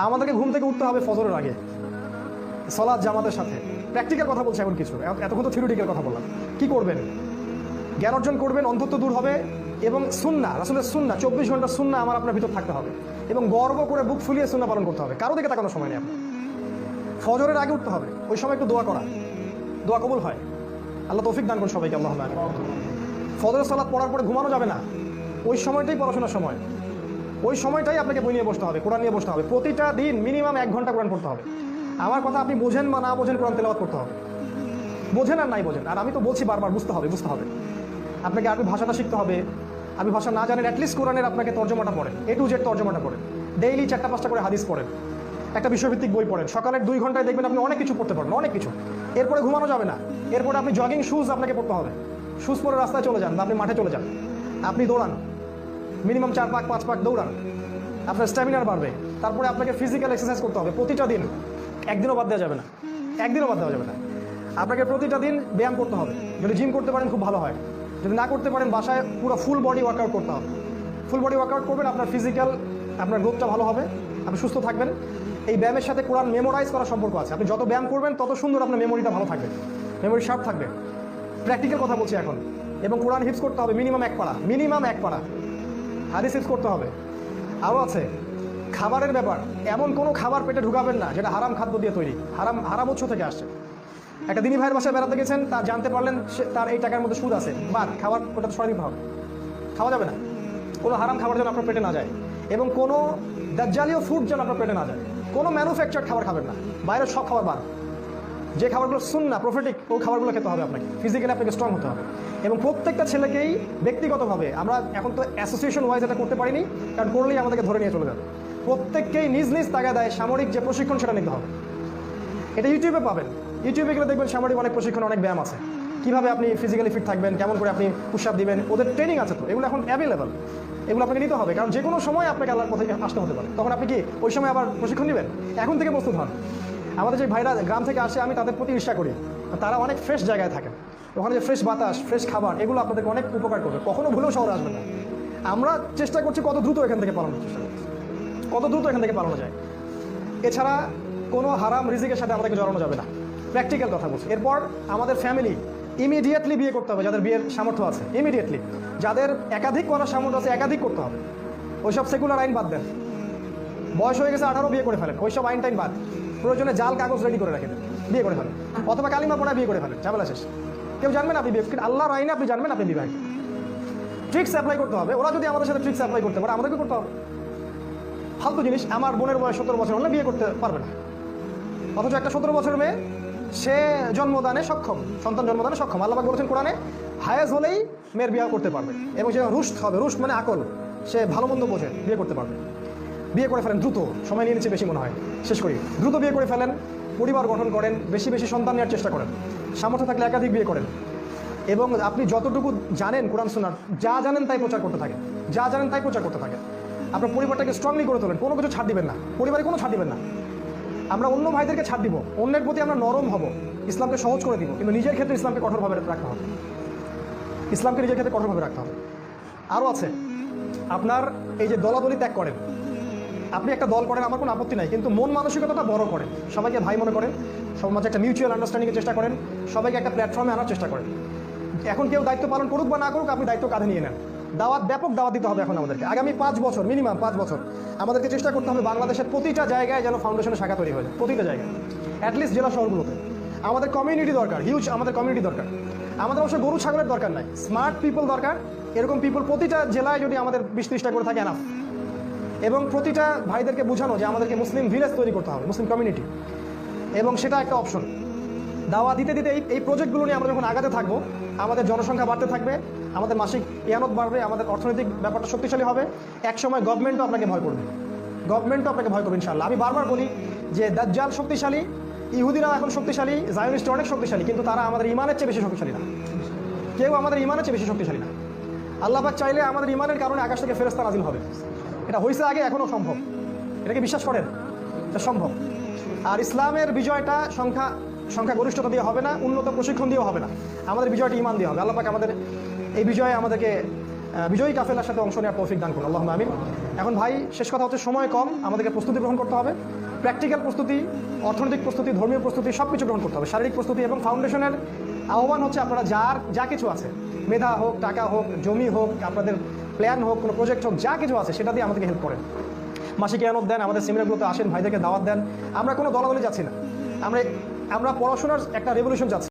আমাদেরকে ঘুম থেকে উঠতে হবে ফজরের আগে, সালাত জামাতের সাথে। প্র্যাকটিক্যাল কথা বলছি এখন কিছু, এতক্ষণ তো থিওরিটিক্যাল কথা বললাম। কি করবেন? জ্ঞান অর্জন করবেন, অন্ধত্ব দূর হবে, এবং সুন্নাহ, রাসূলের সুন্নাহ 24 ঘন্টা সুন্নাহ আমার আপনার ভিতর থাকতে হবে, এবং গর্ব করে বুক ফুলিয়ে সুন্নাহ পালন করতে হবে। কারো দিকে তাকানোর সময় নেই আপনার। ফজরের আগে উঠতে হবে, ওই সময় একটু দোয়া করা, দোয়া কবুল হয়। আল্লাহ তৌফিক দান করুন সবাইকে, আল্লাহুম্মা আমিন। ফজরের সালাত পড়ার পরে ঘুমানো যাবে না, ওই সময়টাই পড়াশোনার সময়, ওই সময়টাই আপনাকে বই নিয়ে বসতে হবে, কোরআন নিয়ে বসতে হবে। প্রতিটা দিন মিনিমাম 1 ঘন্টা কোরআন পড়তে হবে। আমার কথা আপনি বোঝেন বা না বোঝেন, কোরআন তেলাওয়াত করতে হবে, বোঝেন আর নাই বোঝেন। আর আমি তো বলছি বারবার, বুঝতে হবে, বুঝতে হবে। আপনাকে আরবি ভাষাটা শিখতে হবে। আরবি ভাষা না জানেন, অ্যাটলিস্ট কোরআনের আপনাকে তর্জমাটা পড়েন, A to Z তর্জমাটা পড়েন। ডেইলি 4-5টা করে হাদিস পড়েন, একটা বিষয়ভিত্তিক বই পড়েন। সকালের 2 ঘন্টায় দেখবেন আপনি অনেক কিছু পড়তে পারবেন, অনেক কিছু। এরপরে ঘুমানো যাবে না, এরপরে আপনি জগিং শুজ আপনাকে পড়তে হবে। শুজ পরে রাস্তায় চলে যান বা আপনি মাঠে চলে যান, আপনি দৌড়ান, মিনিমাম 4 পাক 5 পাক দৌড়ান, আপনার স্ট্যামিনার বাড়বে। তারপরে আপনাকে ফিজিক্যাল এক্সারসাইজ করতে হবে প্রতিটা দিন, একদিনও বাদ দেওয়া যাবে না, একদিনও বাদ দেওয়া যাবে না। আপনাকে প্রতিটা দিন ব্যায়াম করতে হবে। যদি জিম করতে পারেন খুব ভালো হয়, যদি না করতে পারেন বাসায় পুরো ফুল বডি ওয়ার্কআউট করতে হবে। ফুল বডি ওয়ার্কআউট করবেন, আপনার ফিজিক্যাল, আপনার গ্রোথটা ভালো হবে, আপনি সুস্থ থাকবেন। এই ব্যায়ামের সাথে কোরআন মেমোরাইজ করার সম্পর্ক আছে। আপনি যত ব্যায়াম করবেন তত সুন্দর আপনার মেমোরিটা ভালো থাকবে, মেমোরি শার্প থাকবে। প্র্যাকটিক্যাল কথা বলছি এখন। এবং কোরআন হিফজ করতে হবে মিনিমাম 1 পারা, মিনিমাম 1 পারা হাদিস হিফজ করতে হবে। আরও আছে খাবারের ব্যাপার। এমন কোনো খাবার পেটে ঢুকাবেন না যেটা হারাম খাদ্য দিয়ে তৈরি, হারাম উৎস থেকে আসছে। একটা দিনী ভাইয়ের বাসায় বেড়াতে গেছেন, তার জানতে পারলেন তার এই টাকার মধ্যে সুদ আছে, বাদ, খাবার ওটা সরাই দিতে হবে, খাওয়া যাবে না। কোনো হারাম খাবার যেন আপনার পেটে না যায়, এবং কোনো দাজ্জালীয় ফুড যেন আপনার পেটে না যায়। কোনো ম্যানুফ্যাকচার্ড খাবার খাবেন না, বাইরের সব খাবার বাদ। যে খাবারগুলো সুন্নাহ প্রফেটিক, ওই খাবারগুলো খেতে হবে আপনাকে। ফিজিক্যালি আপনাকে স্ট্রং হতে হবে। এবং প্রত্যেকটা ছেলেকেই ব্যক্তিগতভাবে, আমরা এখন তো অ্যাসোসিয়েশন ওয়াইজ এটা করতে পারিনি, কারণ করলেই আমাদেরকে ধরে নিয়ে চলে যাবে। প্রত্যেককেই নিজ নিজ তাগাদায় সামরিক যে প্রশিক্ষণ সেটা নিতে হবে। এটা ইউটিউবে পাবেন, ইউটিউবে গেলে দেখবেন সামরিক অনেক প্রশিক্ষণ, অনেক ব্যায়াম আছে। কীভাবে আপনি ফিজিক্যালি ফিট থাকবেন, কেমন করে আপনি পুশ আপ দিবেন, ওদের ট্রেনিং আছে। তো এগুলো এখন অ্যাভেলেবল, এগুলো আপনাকে নিতে হবে, কারণ যে কোনো সময় আপনাকে আল্লাহর পথে আসতে হতে পারে। তখন আপনি কি ওই সময় আবার প্রশিক্ষণ নেবেন? এখন থেকে প্রস্তুত হন। আমাদের যে ভাইরা গ্রাম থেকে আসে, আমি তাদের প্রতি ঈর্ষা করি। তারা অনেক ফ্রেশ জায়গায় থাকেন, ওখানে যে ফ্রেশ বাতাস, ফ্রেশ খাবার, এগুলো আপনাদেরকে অনেক উপকার করবে। কখনো ভুলেও শহরে আসবেন না। আমরা চেষ্টা করছি কত দ্রুত এখান থেকে পালানোর চেষ্টা করছি, কত দ্রুত এখান থেকে পালানো যায়। এছাড়া কোনো হারাম রিজিকের সাথে আমাদেরকে জড়ানো যাবে না, প্র্যাকটিক্যাল কথা বলছি। এরপর আমাদের ফ্যামিলি ইমিডিয়েটলি বিয়ে করতে হবে, যাদের বিয়ের সামর্থ্য আছে ইমিডিয়েটলি। যাদের একাধিক করার সামর্থ্য আছে একাধিক করতে হবে। ওইসব সেকুলার আইন বাদ দেন, বয়স হয়ে গেছে 18 বিয়ে করে ফেলেন, ওইসব আইন টাইন বাদ। প্রয়োজনে জাল কাগজ রেডি করে রাখেন, বিয়ে করে ফেলেন, অথবা কালিমা পড়ায় বিয়ে করে ফেলেন, ঝামেলা শেষ। কেউ জানবেন আপনি বিয়ে, আল্লাহর আইনে আপনি জানবেন আপনি বিবাহিত। ট্রিক্স অ্যাপ্লাই করতে হবে। ওরা যদি আমাদের সাথে ট্রিক্স অ্যাপ্লাই করতে পারে, আমাদেরকে করতে হবে। ফালতু জিনিস। আমার বোনের বয়স 17 বছর হলে বিয়ে করতে পারবে না, অথচ একটা 17 বছরের মেয়ে, সে জন্মদানে সক্ষম, সন্তান জন্মদানে সক্ষম। আল্লাহ পাক বলেছেন কোরআনে, হায়েজ হলেই মেয়ের বিয়ে করতে পারবে, এবং সে রুশদ হবে। রুশদ মানে আকল, সে ভালো মন্দ বোঝে, বিয়ে করতে পারবে। বিয়ে করে ফেলেন দ্রুত, সময় নিয়ে নিচ্ছে বেশি মনে হয়, শেষ করি। দ্রুত বিয়ে করে ফেলেন, পরিবার গঠন করেন, বেশি বেশি সন্তান নেওয়ার চেষ্টা করেন, সামর্থ্য থাকলে একাধিক বিয়ে করেন। এবং আপনি যতটুকু জানেন কোরআন সুন্নাহ, যা জানেন তাই প্রচার করতে থাকেন, যা জানেন তাই প্রচার করতে থাকেন। আপনার পরিবারটাকে স্ট্রংলি করে তোলেন, কোনো কিছু ছাড় দিবেন না, পরিবারে কোনো ছাড় দিবেন না। আমরা অন্য ভাইদেরকে ছাড় দিব, অন্যের প্রতি আমরা নরম হব, ইসলামকে সহজ করে দিব, কিন্তু নিজের ক্ষেত্রে ইসলামকে কঠোরভাবে রাখতে হবে, ইসলামকে নিজের ক্ষেত্রে কঠোরভাবে রাখতে হবে। আরও আছে আপনার এই যে দলাদলি ত্যাগ করেন। আপনি একটা দল করেন, আমার কোনো আপত্তি নাই, কিন্তু মন মানসিকতাটা বড় করেন, সবাইকে ভাই মনে করেন, সবার মাঝে একটা মিউচুয়াল আন্ডারস্ট্যান্ডিংয়ের চেষ্টা করেন, সবাইকে একটা প্ল্যাটফর্মে আনার চেষ্টা করেন। এখন কেউ দায়িত্ব পালন করুক বা না করুক, আপনি দায়িত্ব কাঁধে নিয়ে নেন। দাওয়াত, ব্যাপক দাওয়াত দিতে হবে এখন আমাদেরকে। আগামী 5 বছর, মিনিমাম 5 বছর আমাদেরকে চেষ্টা করতে হবে বাংলাদেশের প্রতিটা জায়গায় যেন ফাউন্ডেশনের শাখা তৈরি হয়ে যায়, প্রতিটা জায়গায়, অ্যাটলিস্ট জেলা শহরগুলোতে। আমাদের কমিউনিটি দরকার, হিউজ আমাদের কমিউনিটি দরকার। আমাদের অবশ্য গরু ছাগলের দরকার নাই, স্মার্ট পিপল দরকার। এরকম পিপল প্রতিটা জেলায় যদি আমাদের 20-30টা করে থাকে এনাফ। এবং প্রতিটা ভাইদেরকে বোঝানো যে আমাদেরকে মুসলিম ভিলেজ তৈরি করতে হবে, মুসলিম কমিউনিটি, এবং সেটা একটা অপশন। দাওয়া দিতে দিতে এই প্রজেক্টগুলো নিয়ে আমরা যখন আগাতে থাকবো, আমাদের জনসংখ্যা বাড়তে থাকবে, আমাদের মাসিক ইয়ানত বাড়বে, আমাদের অর্থনৈতিক ব্যাপারটা শক্তিশালী হবে। একসময় গভর্নমেন্টও আপনাকে ভয় করবে, গভর্নমেন্টও আপনাকে ভয় করবে ইনশাআল্লাহ। আমি বারবার বলি যে দাজ্জাল শক্তিশালী, ইহুদিরাও এখন শক্তিশালী, জায়নিস্ট অনেক শক্তিশালী, কিন্তু তারা আমাদের ইমানের চেয়ে বেশি শক্তিশালী না। কেউ আমাদের ইমানের চেয়ে বেশি শক্তিশালী না। আল্লাহ পাক চাইলে আমাদের ইমানের কারণে আকাশ থেকে ফেরেশতা নাজিল হবে, এটা হয়েছে আগে, এখনও সম্ভব। এটাকে বিশ্বাস করেন, এটা সম্ভব। আর ইসলামের বিজয়টা সংখ্যাগরিষ্ঠতা দিয়ে হবে না, উন্নত প্রশিক্ষণ দিয়েও হবে না। আমাদের বিজয়টা ইমান দিয়ে হবে। আল্লাহ পাক আমাদের এই বিজয়ে আমাদেরকে বিজয়ী কাফেলার সাথে অংশ নেওয়ার তৌফিক দান করুন, আল্লাহুম্মা আমিন। এখন ভাই শেষ কথা হচ্ছে, সময় কম, আমাদেরকে প্রস্তুতি গ্রহণ করতে হবে। প্র্যাকটিক্যাল প্রস্তুতি, অর্থনৈতিক প্রস্তুতি, ধর্মীয় প্রস্তুতি সব কিছু গ্রহণ করতে হবে, শারীরিক প্রস্তুতি। এবং ফাউন্ডেশনের আহ্বান হচ্ছে, আপনারা যা কিছু আছে, মেধা হোক, টাকা হোক, জমি হোক, আপনাদের প্ল্যান হোক, কোনো প্রজেক্ট হোক, যা কিছু আছে সেটা দিয়ে আমাদেরকে হেল্প করেন। মাসিক ইয়ানত দেন, আমাদের সেমিনারগুলোতে আসেন, ভাইদেরকে দাওয়াত দেন। আমরা কোনো দলাদলি যাচ্ছি না, আমরা পড়াশোনার একটা রেভলিউশন যাচ্ছি।